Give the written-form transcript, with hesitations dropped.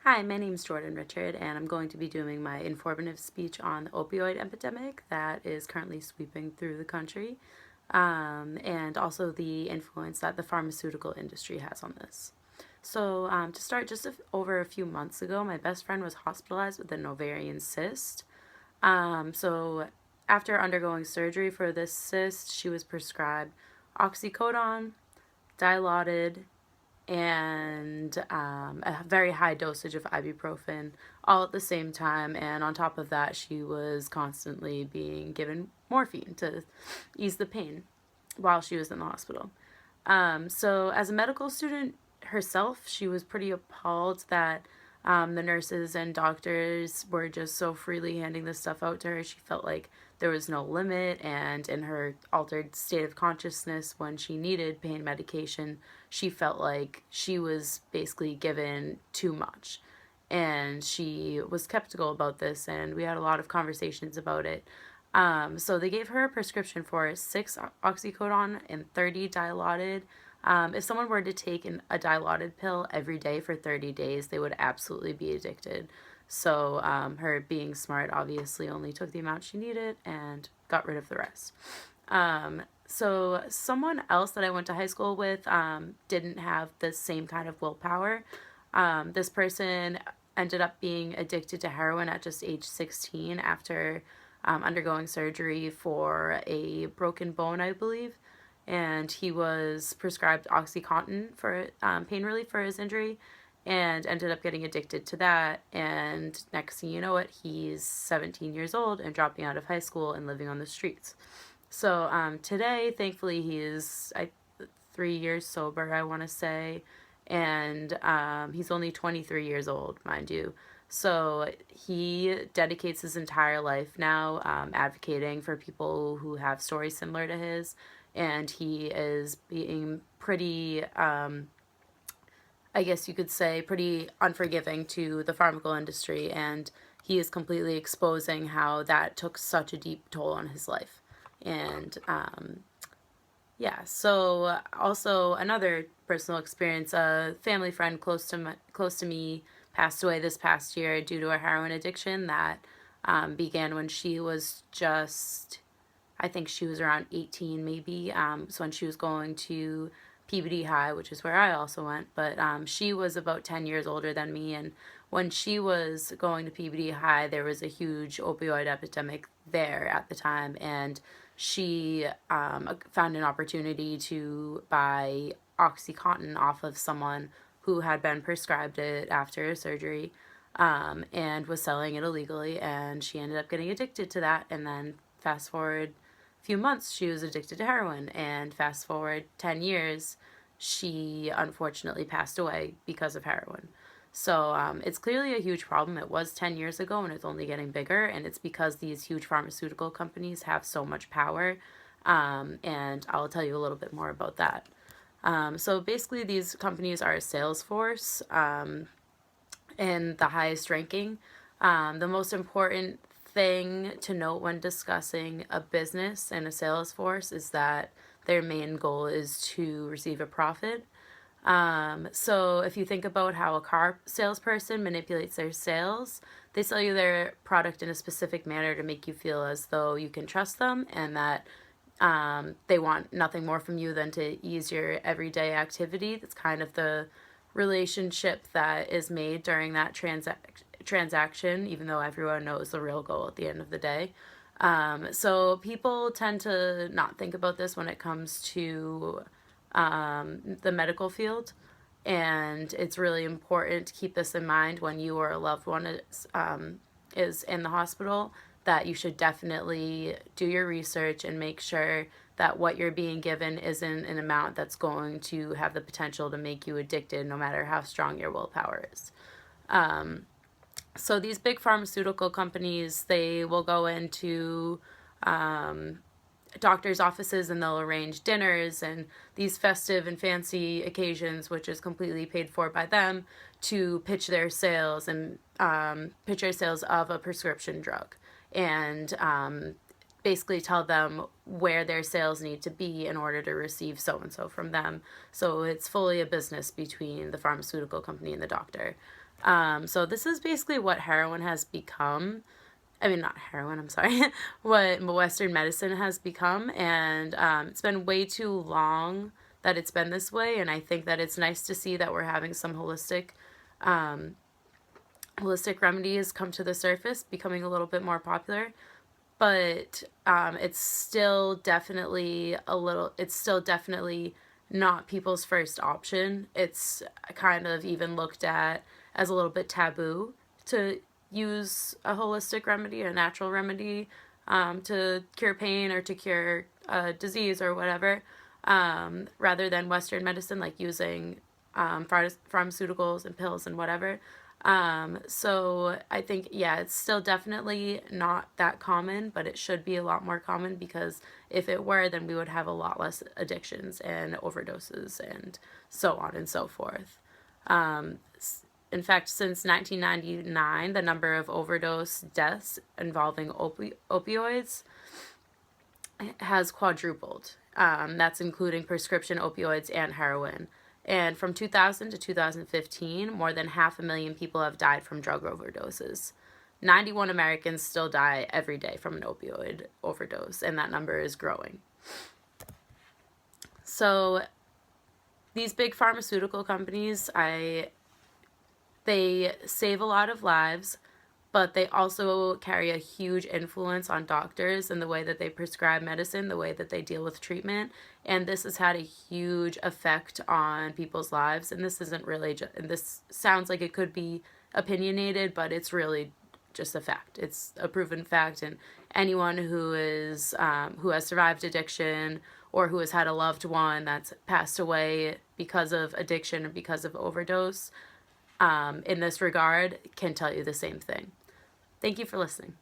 Hi, my name is Jordan Richard, and I'm going to be doing my informative speech on the opioid epidemic that is currently sweeping through the country, and also the influence that the pharmaceutical industry has on this. So, to start, over a few months ago, my best friend was hospitalized with an ovarian cyst. So, after undergoing surgery for this cyst, she was prescribed oxycodone, Dilaudid, and a very high dosage of ibuprofen all at the same time. And on top of that, she was constantly being given morphine to ease the pain while she was in the hospital. So, as a medical student herself, she was pretty appalled that the nurses and doctors were just so freely handing this stuff out to her. She felt like there was no limit, and in her altered state of consciousness, when she needed pain medication, she felt like she was basically given too much. And she was skeptical about this, and we had a lot of conversations about it. So they gave her a prescription for 6 oxycodone and 30 Dilaudid. If someone were to take a Dilaudid pill every day for 30 days, they would absolutely be addicted. So her being smart obviously only took the amount she needed and got rid of the rest. So someone else that I went to high school with didn't have the same kind of willpower. This person ended up being addicted to heroin at just age 16 after undergoing surgery for a broken bone, I believe. And he was prescribed OxyContin for pain relief for his injury and ended up getting addicted to that. And next thing you know it, he's 17 years old and dropping out of high school and living on the streets. So today, thankfully, he is 3 years sober, I want to say, and he's only 23 years old, mind you. So he dedicates his entire life now advocating for people who have stories similar to his, and he is being pretty, I guess you could say, pretty unforgiving to the pharmaceutical industry, and he is completely exposing how that took such a deep toll on his life. And yeah, so also another personal experience, a family friend close to me passed away this past year due to a heroin addiction that began when she was just, I think she was around 18 maybe. So when she was going to Peabody High, which is where I also went, but she was about 10 years older than me, and when she was going to Peabody High, there was a huge opioid epidemic there at the time, and she found an opportunity to buy OxyContin off of someone who had been prescribed it after surgery, and was selling it illegally, and she ended up getting addicted to that. And then fast forward a few months, she was addicted to heroin, and fast forward 10 years, she unfortunately passed away because of heroin. So it's clearly a huge problem. It was 10 years ago, and it's only getting bigger, and it's because these huge pharmaceutical companies have so much power, and I'll tell you a little bit more about that. So basically, these companies are a sales force, and the highest ranking. The most important thing to note when discussing a business and a sales force is that their main goal is to receive a profit. So if you think about how a car salesperson manipulates their sales, they sell you their product in a specific manner to make you feel as though you can trust them, and that they want nothing more from you than to ease your everyday activity. That's kind of the relationship that is made during that transaction, even though everyone knows the real goal at the end of the day. So people tend to not think about this when it comes to the medical field. And it's really important to keep this in mind when you or a loved one is in the hospital, that you should definitely do your research and make sure that what you're being given isn't an amount that's going to have the potential to make you addicted, no matter how strong your willpower is. So these big pharmaceutical companies, they will go into doctors' offices, and they'll arrange dinners and these festive and fancy occasions, which is completely paid for by them, to pitch their sales and pitch their sales of a prescription drug. And basically tell them where their sales need to be in order to receive so and so from them. So it's fully a business between the pharmaceutical company and the doctor. So this is basically what heroin has become. I mean, not heroin, I'm sorry, what Western medicine has become. And it's been way too long that it's been this way. And I think that it's nice to see that we're having some holistic remedies come to the surface, becoming a little bit more popular. But it's still definitely not people's first option. It's kind of even looked at as a little bit taboo to use a holistic remedy, a natural remedy, to cure pain or to cure disease or whatever, rather than Western medicine, like using pharmaceuticals and pills and whatever. So I think, yeah, it's still definitely not that common, but it should be a lot more common, because if it were, then we would have a lot less addictions and overdoses and so on and so forth. In fact, since 1999, the number of overdose deaths involving opioids has quadrupled. That's including prescription opioids and heroin. And from 2000 to 2015, more than 500,000 people have died from drug overdoses. 91 Americans still die every day from an opioid overdose, and that number is growing. So these big pharmaceutical companies, they save a lot of lives, but they also carry a huge influence on doctors and the way that they prescribe medicine, the way that they deal with treatment. And this has had a huge effect on people's lives. And this isn't really, and this sounds like it could be opinionated, but it's really just a fact. It's a proven fact. And anyone who has survived addiction, or who has had a loved one that's passed away because of addiction or because of overdose, in this regard, can tell you the same thing. Thank you for listening.